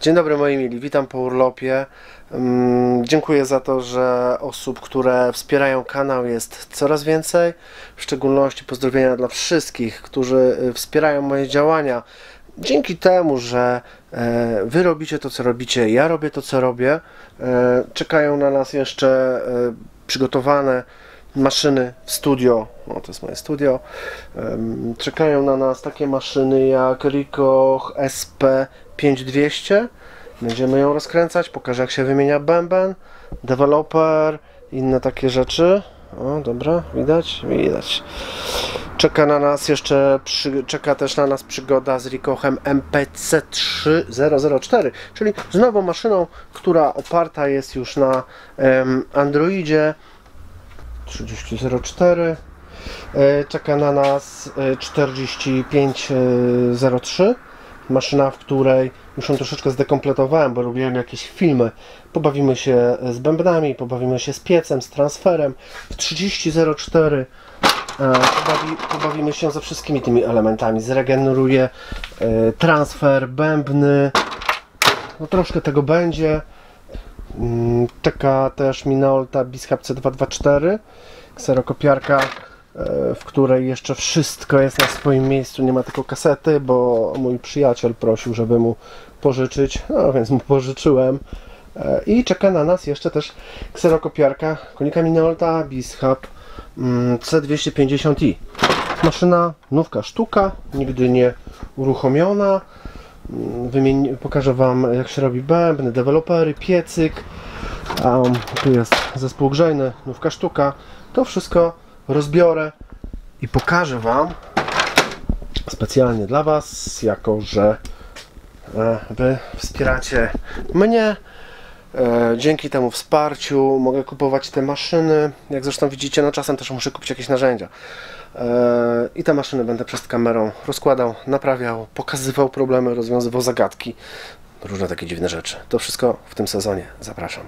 Dzień dobry moi mili, witam po urlopie. Dziękuję za to, że osób, które wspierają kanał jest coraz więcej. W szczególności pozdrowienia dla wszystkich, którzy wspierają moje działania. Dzięki temu, że wy robicie to, co robicie, ja robię to, co robię, czekają na nas jeszcze przygotowane maszyny w studio. O, to jest moje studio. Czekają na nas takie maszyny jak Ricoh SP5200. Będziemy ją rozkręcać, pokażę jak się wymienia bęben, deweloper, inne takie rzeczy. O, dobra, widać? Widać. Czeka też na nas przygoda z Ricohem MPC3004, czyli z nową maszyną, która oparta jest już na Androidzie 3004. Czeka na nas 4503. Maszyna, w której już ją troszeczkę zdekompletowałem, bo robiłem jakieś filmy. Pobawimy się z bębnami, pobawimy się z piecem, z transferem. W 3004 pobawimy się ze wszystkimi tymi elementami. Zregeneruję transfer, bębny. No, troszkę tego będzie. Czeka też Minolta Bishab C224, kserokopiarka, w której jeszcze wszystko jest na swoim miejscu, nie ma tylko kasety, bo mój przyjaciel prosił, żeby mu pożyczyć, no więc mu pożyczyłem. I czeka na nas jeszcze też kserokopiarka konika Minolta Bishab C250i. Maszyna, nówka sztuka, nigdy nie uruchomiona. Pokażę wam jak się robi bębny, dewelopery, piecyk. Tu jest zespół grzejny, nówka sztuka. To wszystko rozbiorę i pokażę wam specjalnie dla was, jako że wy wspieracie mnie. Dzięki temu wsparciu mogę kupować te maszyny. Jak zresztą widzicie, no czasem też muszę kupić jakieś narzędzia. I te maszyny będę przed kamerą rozkładał, naprawiał, pokazywał problemy, rozwiązywał zagadki. Różne takie dziwne rzeczy. To wszystko w tym sezonie. Zapraszam.